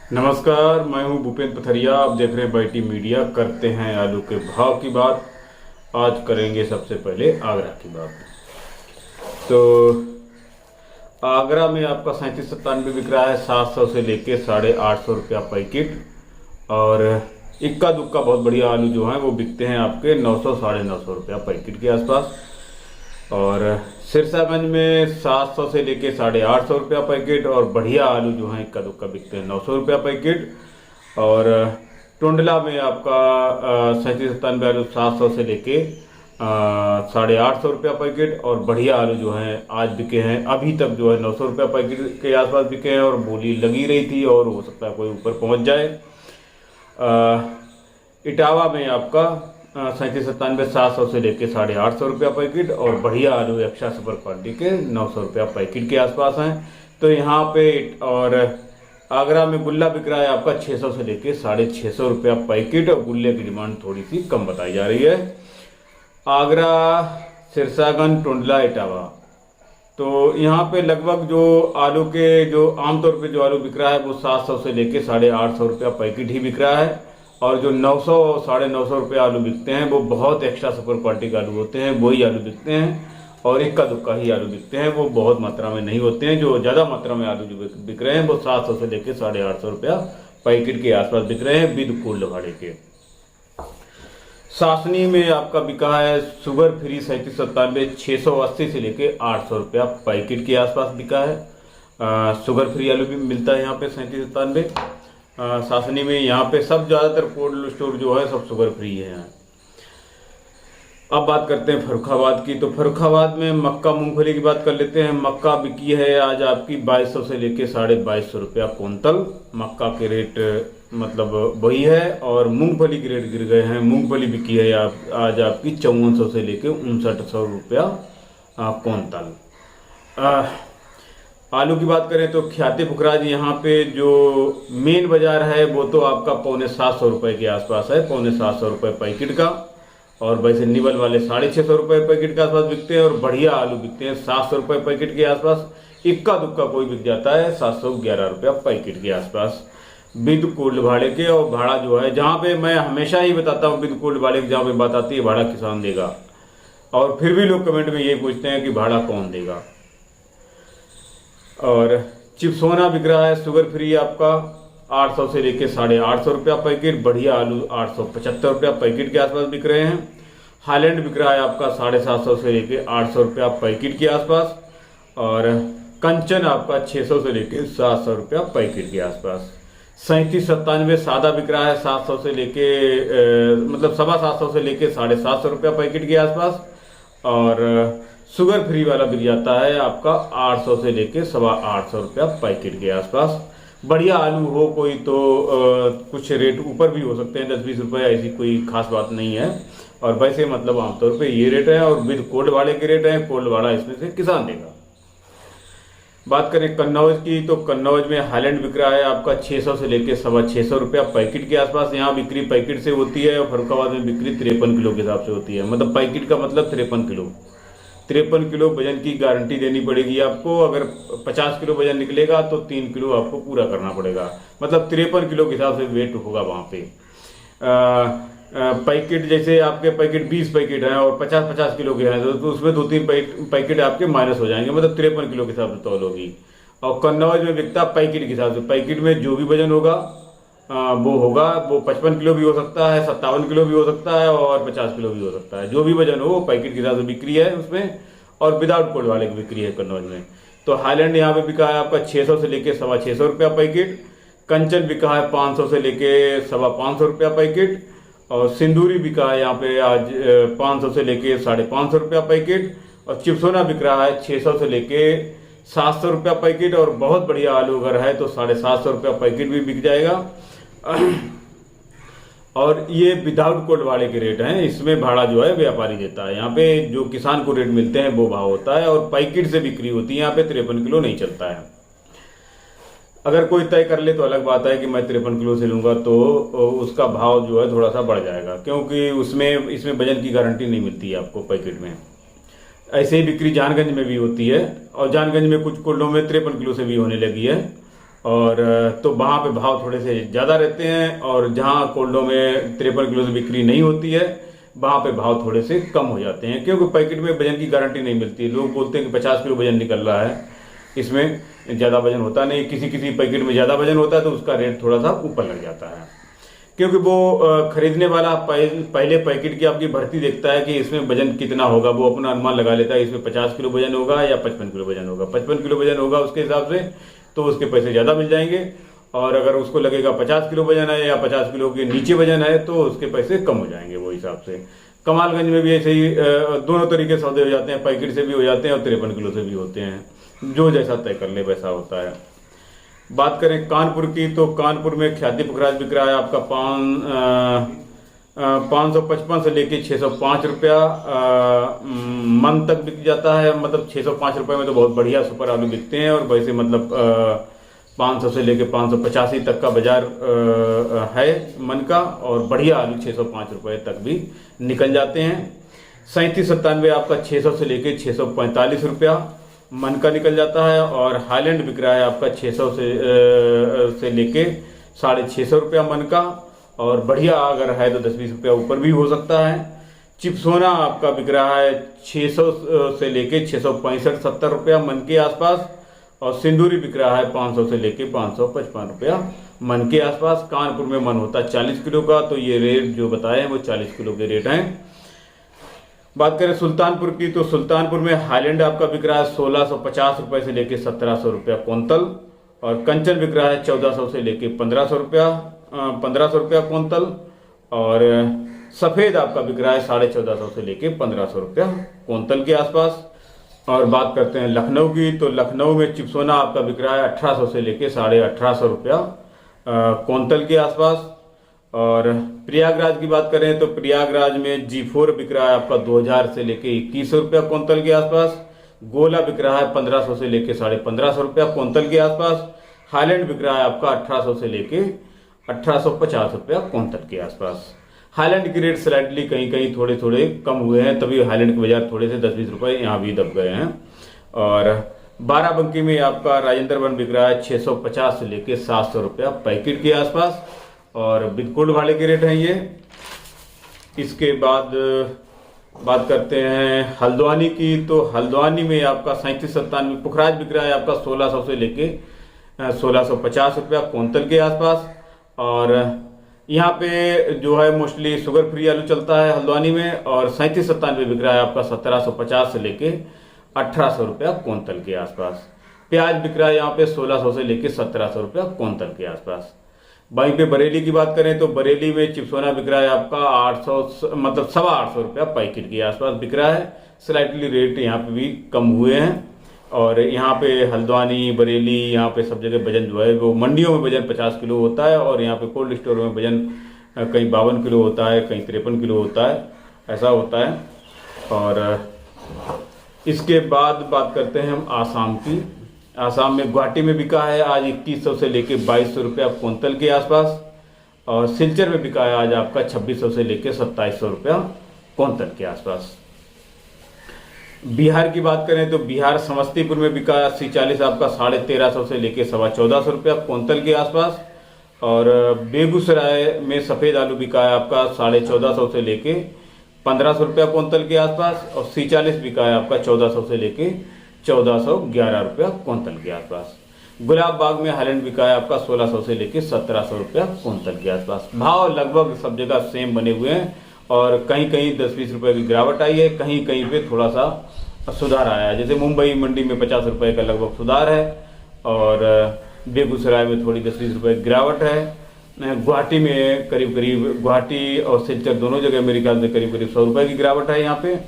नमस्कार, मैं हूं भूपेंद्र पथरिया। आप देख रहे हैं बाईटी मीडिया। करते हैं आलू के भाव की बात। आज करेंगे सबसे पहले आगरा की बात। तो आगरा में आपका 3797 बिक रहा है, 700 से लेके 850 रुपया पैकेट। और इक्का दुक्का बहुत बढ़िया आलू जो हैं वो बिकते हैं आपके 900 950 रुपया पैकेट के आसपास। और सिरसागंज में 700 से लेके 850 रुपया पैकेट। और बढ़िया आलू जो हैं इक्का दुक्का बिकते हैं 900 रुपया पैकेट। और टुंडला में आपका 3797 आलू 700 से लेके 850 रुपया पैकेट। और बढ़िया आलू जो हैं आज बिके हैं, अभी तक जो है 900 रुपया पैकेट के आसपास बिके हैं। और बोली लगी रही थी और हो सकता है कोई ऊपर पहुंच जाए। इटावा में आपका 3797 700 से लेके 850 रुपया पैकेट। और बढ़िया आलू एक्स्ट्रा सुपर क्वालिटी के 900 रुपया पैकेट के आसपास हैं। तो यहाँ पे और आगरा में गुल्ला बिक रहा है आपका 600 से लेके 650 रुपया पैकेट। और गुल्ले की डिमांड थोड़ी सी कम बताई जा रही है। आगरा, सिरसागंज, टुंडला, इटावा, तो यहाँ पे लगभग जो आलू के जो आमतौर पे जो आलू बिक रहा है वो 700 से लेके 850 रुपया पैकेट ही बिक रहा है। और जो 900 950 रुपये आलू बिकते हैं वो बहुत एक्स्ट्रा सुपर क्वालिटी के आलू होते हैं, वही आलू बिकते हैं। और इक्का दुक्का ही आलू बिकते हैं, वो बहुत मात्रा में नहीं होते हैं। जो ज़्यादा मात्रा में आलू जो बिक रहे हैं वो 700 से लेकर 850 रुपया पैकेट के आसपास बिक रहे हैं विद कुल भाड़े के। सासनी में आपका बिका है शुगर फ्री 3797 680 से लेके 800 रुपया पैकेट के आसपास बिका है। शुगर फ्री आलू भी मिलता है यहाँ पे 3797 सासनी में। यहाँ पे सब ज़्यादातर कोल्ड स्टोर जो है सब शुगर फ्री है यहाँ। अब बात करते हैं फर्रुखाबाद की। तो फर्रुखाबाद में मक्का मूंगफली की बात कर लेते हैं। मक्का बिकी है आज आपकी 2200 से लेके 2250 रुपया कुंतल। मक्का के रेट मतलब वही है। और मूंगफली के रेट गिर गए हैं। मूंगफली बिकी है आज आपकी 5400 से लेके 5900 रुपया कुंतल। आलू की बात करें तो ख्याति पुखराज यहाँ पे जो मेन बाजार है वो तो आपका 750 रुपये के आसपास है, 750 रुपये पैकेट का। और वैसे निवल वाले 650 रुपये पैकेट के आसपास बिकते हैं। और बढ़िया आलू बिकते हैं 700 रुपये पैकेट के आसपास। इक्का दुक्का कोई बिक जाता है 711 रुपया पैकेट के आसपास विद कोल्ड भाड़े के। और भाड़ा जो है जहाँ पे मैं हमेशा ही बताता हूँ विद कोल्ड भाड़े की जहाँ पे बात आती है भाड़ा किसान देगा। और फिर भी लोग कमेंट में यही पूछते हैं कि भाड़ा कौन देगा। और चिप्सोना बिक रहा है शुगर फ्री आपका 800 से लेके 850 रुपया पैकेट। बढ़िया आलू 875 रुपया पैकेट के आसपास बिक रहे हैं। हाईलैंड बिक रहा है आपका 750 से लेके 800 रुपया पैकेट के आसपास। और कंचन आपका 600 से लेके 700 रुपया पैकेट के आसपास। 3797 सादा बिक रहा है 700 से लेके मतलब 750 से लेके 750 रुपया पैकेट के आसपास। और शुगर फ्री वाला बिक जाता है आपका 800 से लेके 850 रुपया पैकेट के आसपास। बढ़िया आलू हो कोई तो कुछ रेट ऊपर भी हो सकते हैं 10-20 रुपये, ऐसी कोई खास बात नहीं है। और वैसे मतलब आमतौर पे ये रेट है। और विद कोल्ड भाड़े के रेट है। कोल्ड भाड़ा इसमें से किसान देगा। बात करें कन्नौज की तो कन्नौज में हाईलैंड बिक रहा है आपका 600 से लेके 650 रुपया पैकेट के आसपास। यहाँ बिक्री पैकेट से होती है। और फर्रुखाबाद में बिक्री 53 किलो के हिसाब से होती है। मतलब पैकेट का मतलब 53 किलो। 53 किलो वजन की गारंटी देनी पड़ेगी आपको। अगर 50 किलो वजन निकलेगा तो 3 किलो आपको पूरा करना पड़ेगा। मतलब 53 किलो के हिसाब से वेट होगा वहाँ पे। पैकेट जैसे आपके पैकेट 20 पैकेट हैं और 50-50 किलो के हैं तो उसमें 2-3 पैकेट आपके माइनस हो जाएंगे। मतलब 53 किलो के हिसाब से तौल होगी। और कन्नौज में बिकता पैकेट के हिसाब से। पैकेट में जो भी वजन होगा वो होगा। वो 55 किलो भी हो सकता है, 57 किलो भी हो सकता है और 50 किलो भी हो सकता है। जो भी वजन हो वो पैकेट के हिसाब से बिक्री है उसमें। और विदाउट कोल्ड वाले की बिक्री है कन्नौज में। तो हाईलैंड यहाँ पे बिका है आपका 600 से लेके 650 रुपया पैकेट। कंचन बिका है 500 से लेके 550 रुपया पैकेट। और सिंदूरी बिका है यहाँ पे आज 500 से लेके 550 रुपया पैकेट। और चिप्सोना बिक रहा है 600 से लेके 700 रुपया पैकेट। और बहुत बढ़िया आलू अगर है तो 750 रुपया पैकेट भी बिक जाएगा। और ये विदाउट कोल्ड वाले के रेट हैं। इसमें भाड़ा जो है व्यापारी देता है। यहाँ पे जो किसान को रेट मिलते हैं वो भाव होता है। और पैकेट से बिक्री होती है। यहाँ पे 53 किलो नहीं चलता है। अगर कोई तय कर ले तो अलग बात है कि मैं 53 किलो से लूंगा तो उसका भाव जो है थोड़ा सा बढ़ जाएगा। क्योंकि इसमें वजन की गारंटी नहीं मिलती है आपको पैकेट में। ऐसे ही बिक्री जानगंज में भी होती है। और जानगंज में कुछ कोल्डों में 53 किलो से भी होने लगी है। और तो वहाँ पे भाव थोड़े से ज़्यादा रहते हैं, और जहाँ कोल्डो में 53 किलो से बिक्री नहीं होती है वहाँ पे भाव थोड़े से कम हो जाते हैं, क्योंकि पैकेट में वजन की गारंटी नहीं मिलती है। लोग बोलते हैं कि 50 किलो वजन निकल रहा है, इसमें ज़्यादा वजन होता नहीं। किसी किसी पैकेट में ज़्यादा वजन होता है तो उसका रेट थोड़ा सा ऊपर लग जाता है, क्योंकि वो खरीदने वाला पहले पैकेट की आपकी भर्ती देखता है कि इसमें वजन कितना होगा। वो अपना अनुमान लगा लेता है इसमें 50 किलो वजन होगा या 55 किलो वजन होगा। 55 किलो वजन होगा उसके हिसाब से तो उसके पैसे ज़्यादा मिल जाएंगे, और अगर उसको लगेगा 50 किलो वजन है या 50 किलो के नीचे वजन है तो उसके पैसे कम हो जाएंगे वो हिसाब से। कमालगंज में भी ऐसे ही दोनों तरीके सौदे हो जाते हैं, पैकेट से भी हो जाते हैं और 53 किलो से भी होते हैं, जो जैसा तय कर ले वैसा होता है। बात करें कानपुर की, तो कानपुर में ख्याति पुखराज बिक रहा है आपका 555 से लेके 605 रुपया मन तक बिक जाता है। मतलब 605 रुपये में तो बहुत बढ़िया सुपर आलू बिकते हैं, और वैसे मतलब 500 से लेके 585 तक का बाजार है मन का, और बढ़िया आलू 605 रुपये तक भी निकल जाते हैं। 3797 आपका 600 से लेके 645 रुपया मन का निकल जाता है, और हाईलैंड बिक रहा है आपका 600 से लेके 650 रुपया मन का, और बढ़िया अगर है तो 10-20 रुपया ऊपर भी हो सकता है। चिपसोना आपका बिक रहा है 600 से लेके 665-70 रुपया मन के आसपास, और सिंदूरी बिक रहा है 500 से लेके 555 रुपया मन के आसपास। कानपुर में मन होता है 40 किलो का, तो ये रेट जो बताए हैं वो 40 किलो के रेट हैं। बात करें सुल्तानपुर की, तो सुल्तानपुर में हाईलैंड आपका बिक रहा है 1650 रुपये से लेके 1700 रुपया क्विंटल, और कंचन बिक रहा है 1400 से लेके 1500 रुपया क्विंटल, और सफ़ेद आपका बिक रहा है 1450 से लेके 1500 रुपया क्विंटल के आसपास। और बात करते हैं लखनऊ की, तो लखनऊ में चिपसोना आपका बिक रहा है 1800 से लेके 1850 रुपया क्विंटल के आसपास। और प्रयागराज की बात करें तो प्रयागराज में G4 बिक रहा है आपका 2000 से लेके 2100 रुपया क्विंटल के आसपास। गोला बिक रहा है 1500 से लेके 1550 रुपया क्विंटल के आसपास। हाईलैंड बिक रहा है आपका 1800 से लेके 1850 रुपया क्विंटल के आसपास। हाईलैंड के रेट स्लाइटली कहीं कहीं थोड़े थोड़े कम हुए हैं, तभी हाईलैंड के बाजार थोड़े से 10-20 रुपये यहाँ भी दब गए हैं। और बाराबंकी में आपका राजेंद्र वन बिक रहा है 650 से लेके 700 रुपया पैकेट के आसपास, और बिल्कुल भाड़े के रेट हैं ये। इसके बाद बात करते हैं हल्द्वानी की, तो हल्द्वानी में आपका 3797 पुखराज बिक रहा है आपका 1600 से लेके 1650 रुपया क्विंटल के आसपास। और यहाँ पे जो है मोस्टली शुगर फ्री आलू चलता है हल्द्वानी में, और 3797 बिक रहा है आपका 1750 से लेके 1800 रुपया क्विंटल के आसपास। प्याज बिक रहा है यहाँ पे 1600 से लेके 1700 रुपया क्विंटल के आसपास। वहीं पे बरेली की बात करें तो बरेली में चिपसोना बिक रहा है आपका 800 मतलब 825 रुपया पैकेट के आसपास बिक रहा है। स्लाइटली रेट यहाँ पे भी कम हुए हैं, और यहाँ पे हल्द्वानी बरेली यहाँ पे सब जगह वजन जो है वो मंडियों में वजन 50 किलो होता है, और यहाँ पे कोल्ड स्टोर में वजन कहीं 52 किलो होता है, कहीं 53 किलो होता है, ऐसा होता है। और इसके बाद बात करते हैं हम आसाम की। आसाम में गुवाहाटी में बिका है आज 2100 से लेके 2200 रुपया क्विंटल के आसपास, और सिलचर में बिका है आज आपका 2600 से लेके 2700 रुपया क्विंटल के आसपास। बिहार की बात करें तो बिहार समस्तीपुर में बिका 80-40 आपका 1350 से लेके 1425 रुपया क्विंटल के आसपास, और बेगूसराय में सफ़ेद आलू बिका है आपका 1450 से लेके 1500 रुपया क्विंटल के आसपास, और 40 बिका है आपका 1400 से लेके 1411 रुपया क्विंटल के आसपास। गुलाब बाग में हाईलैंड बिका है आपका 1600 से लेके 1700 रुपया क्विंटल के आसपास। भाव लगभग सब जगह सेम बने हुए हैं, और कहीं कहीं 10-20 रुपये की गिरावट आई है, कहीं कहीं पे थोड़ा सा सुधार आया है। जैसे मुंबई मंडी में 50 रुपये का लगभग सुधार है, और बेगूसराय में थोड़ी 10-20 रुपये की गिरावट है। गुवाहाटी में करीब करीब, गुवाहाटी और सिलचर दोनों जगह मेरे ख्याल से करीब करीब 100 रुपये की गिरावट है यहाँ पे।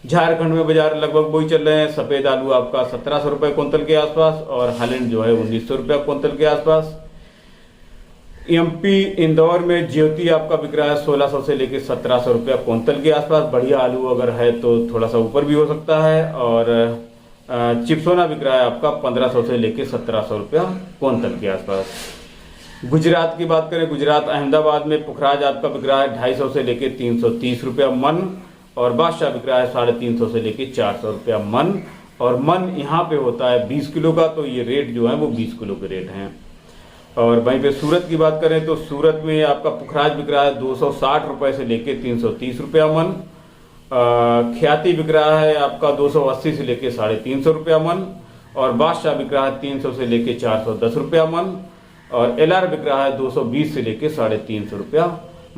झारखंड में बाजार लगभग वही चल रहे हैं। सफ़ेद आलू आपका 1700 रुपये क्विंटल के आसपास, और हाईलैंड जो है 1900 रुपया क्विंटल के आसपास। एमपी इंदौर में ज्योति आपका बिक रहा है 1600 से लेके 1700 रुपया क्विंटल के आसपास। बढ़िया आलू अगर है तो थोड़ा सा ऊपर भी हो सकता है। और चिपसोना बिक रहा है आपका 1500 से लेके 1700 रुपया क्विंटल के आसपास। गुजरात की बात करें, गुजरात अहमदाबाद में पुखराज आपका बिक रहा है 250 से लेके 330 रुपया मन, और बादशाह बिक रहा है 350 से लेके 400 रुपया मन। और मन यहाँ पे होता है 20 किलो का, तो ये रेट जो है वो 20 किलो के रेट हैं। और वहीं पे सूरत की बात करें तो सूरत में आपका पुखराज बिक रहा है 260 रुपये से लेके 330 रुपया मन। ख्याति बिक रहा है आपका 280 से लेके 350 रुपया मन। और बादशाह बिक रहा है 300 से लेके 410 रुपया मन। और एलआर बिक रहा है 220 से लेके 350 रुपया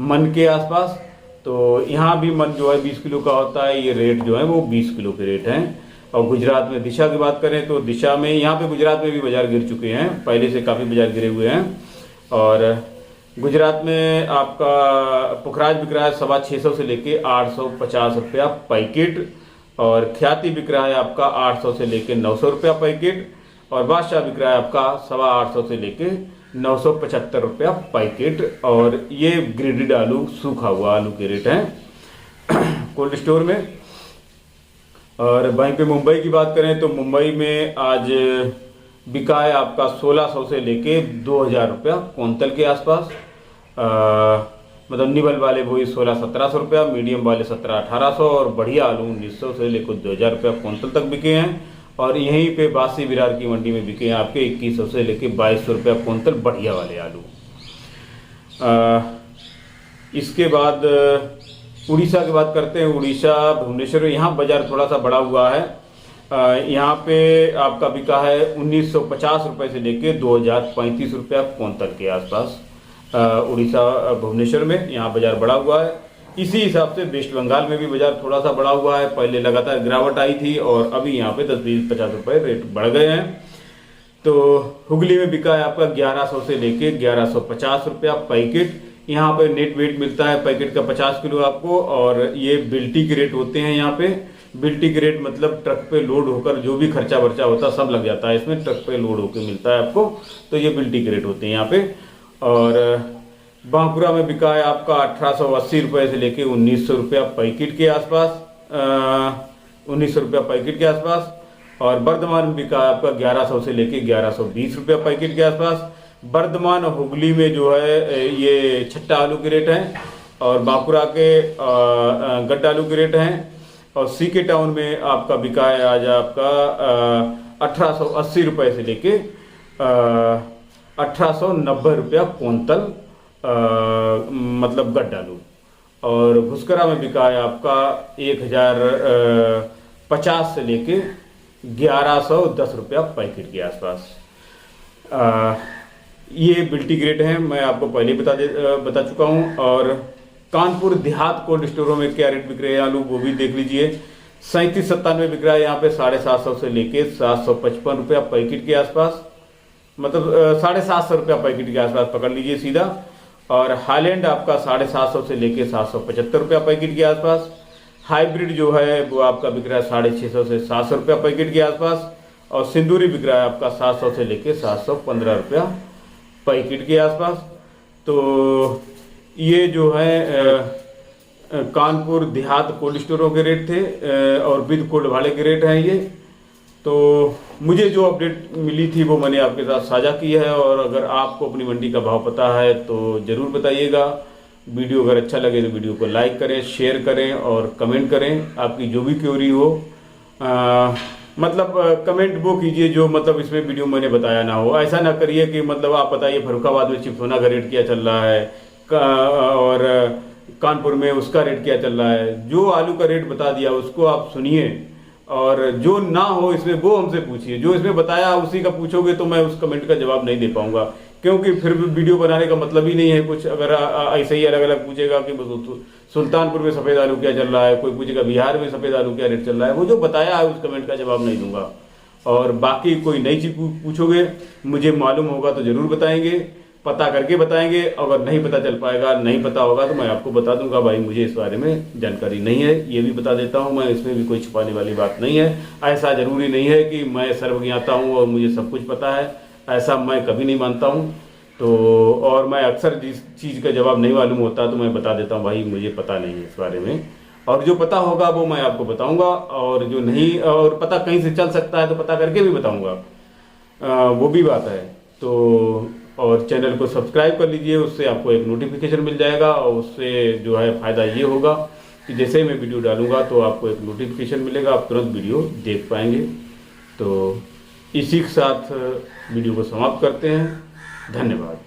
मन के आसपास। तो यहाँ भी मन जो है 20 किलो का होता है, ये रेट जो है वो 20 किलो के रेट हैं। और गुजरात में दिशा की बात करें तो दिशा में यहाँ पे गुजरात में भी बाजार गिर चुके हैं, पहले से काफ़ी बाजार गिरे हुए हैं। और गुजरात में आपका पुखराज बिक रहा है 650 से लेके 850 रुपया पैकेट। और ख्याति बिक रहा है आपका 800 से लेके 900 रुपया पैकेट। और बादशाह बिक रहा है आपका 850 से लेके 975 रुपया पैकेट। और ये ग्रेडेड आलू, सूखा हुआ आलू के रेट हैं कोल्ड स्टोर में। और वहीं पे मुंबई की बात करें तो मुंबई में आज बिका है आपका 1600 से लेके 2000 रुपया क्विंटल के आसपास। मतलब निबल वाले वही 1600-1700 रुपया, मीडियम वाले 1700-1800 और बढ़िया आलू 1900 से लेकर 2000 रुपया क्विंटल तक बिके हैं। और यहीं पे बासी विरार की मंडी में बिके हैं आपके 2100 से लेके 2200 रुपया क्विंटल बढ़िया वाले आलू। इसके बाद उड़ीसा की बात करते हैं। उड़ीसा भुवनेश्वर, यहाँ बाजार थोड़ा सा बढ़ा हुआ है। यहाँ पे आपका बिका है 1950 रुपये से लेके 2035 रुपया क्विंटल के आसपास। उड़ीसा भुवनेश्वर में यहाँ बाजार बढ़ा हुआ है। इसी हिसाब से वेस्ट बंगाल में भी बाजार थोड़ा सा बढ़ा हुआ है, पहले लगातार गिरावट आई थी और अभी यहाँ पे 10-20-50 रुपये रेट बढ़ गए हैं। तो हुगली में बिका है आपका 1100 से लेके 1150 रुपया पैकेट। यहाँ पे नेट वेट मिलता है पैकेट का 50 किलो आपको। और ये बिल्टी के रेट होते हैं यहाँ पे। बिल्टी के रेट मतलब ट्रक पे लोड होकर जो भी खर्चा वर्चा होता है सब लग जाता है इसमें, ट्रक पे लोड होकर मिलता है आपको। तो ये बिल्टी के रेट होते हैं यहाँ पे। और बांकुरा में बिका है आपका 1880 रुपये से लेके 1900 रुपया पैकेट के आसपास, 1900 रुपया पैकेट के आसपास। और बर्धमान में बिका है आपका 1100 से लेके 1120 रुपया पैकेट के आसपास। बर्धमान और हुगली में जो है ये छट्टा आलू के रेट हैं और बांकुरा के गड्ढा आलू के रेट हैं। और सीके टाउन में आपका बिका है आज आपका 1880 रुपये से लेके 1890 रुपया क्विंटल, मतलब गड्ढा आलू। और घुसकरा में बिका है आपका 1050 से लेके 1110 रुपया पैकेट के आसपास। ये बिल्टी ग्रेड है, मैं आपको पहले बता चुका हूँ। और कानपुर देहात कोल्ड स्टोरों में क्या रेट बिक रहे हैं आलू वो भी देख लीजिए। 3797 बिक रहा है यहाँ पे 750 से लेके 755 रुपया पैकेट के आसपास, मतलब 750 रुपया पैकेट के आसपास पकड़ लीजिए सीधा। और हाईलैंड आपका 750 से लेके 775 रुपया पैकेट के आसपास। हाइब्रिड जो है वो आपका बिक रहा है 650 से 700 रुपया पैकेट के आसपास। और सिंदूरी बिक रहा है आपका 700 से लेके 715 रुपया पैकेट के आसपास। तो ये जो है कानपुर देहात कोल्ड स्टोरों के रेट थे और विद कोल्ड वाले के रेट हैं ये। तो मुझे जो अपडेट मिली थी वो मैंने आपके साथ साझा की है। और अगर आपको अपनी मंडी का भाव पता है तो ज़रूर बताइएगा। वीडियो अगर अच्छा लगे तो वीडियो को लाइक करें, शेयर करें और कमेंट करें। आपकी जो भी क्वेरी हो मतलब कमेंट वो कीजिए जो मतलब इसमें वीडियो मैंने बताया ना हो। ऐसा ना करिए कि मतलब आप बताइए फर्रुखाबाद में चिप्स होना का रेट क्या चल रहा है और कानपुर में उसका रेट क्या चल रहा है। जो आलू का रेट बता दिया उसको आप सुनिए और जो ना हो इसमें वो हमसे पूछिए। जो इसमें बताया उसी का पूछोगे तो मैं उस कमेंट का जवाब नहीं दे पाऊंगा, क्योंकि फिर वीडियो बनाने का मतलब ही नहीं है कुछ। अगर ऐसे ही अलग अलग पूछेगा कि सुल्तानपुर में सफ़ेद आलू क्या चल रहा है, कोई पूछेगा बिहार में सफ़ेद आलू क्या रेट चल रहा है, वो जो बताया है उस कमेंट का जवाब नहीं दूंगा। और बाकी कोई नई चीज़ पूछोगे मुझे मालूम होगा तो ज़रूर बताएंगे, पता करके बताएंगे। अगर नहीं पता चल पाएगा, नहीं पता होगा तो मैं आपको बता दूंगा भाई मुझे इस बारे में जानकारी नहीं है, ये भी बता देता हूँ मैं। इसमें भी कोई छुपाने वाली बात नहीं है। ऐसा ज़रूरी नहीं है कि मैं सर्वज्ञाता हूँ और मुझे सब कुछ पता है, ऐसा मैं कभी नहीं मानता हूँ। तो और मैं अक्सर जिस चीज़ का जवाब नहीं मालूम होता तो मैं बता देता हूँ भाई मुझे पता नहीं है इस बारे में। और जो पता होगा वो मैं आपको बताऊँगा, और जो नहीं और पता कहीं से चल सकता है तो पता करके भी बताऊँगा, वो भी बात है। तो और चैनल को सब्सक्राइब कर लीजिए, उससे आपको एक नोटिफिकेशन मिल जाएगा। और उससे जो है फ़ायदा ये होगा कि जैसे ही मैं वीडियो डालूंगा तो आपको एक नोटिफिकेशन मिलेगा, आप तुरंत वीडियो देख पाएंगे। तो इसी के साथ वीडियो को समाप्त करते हैं। धन्यवाद।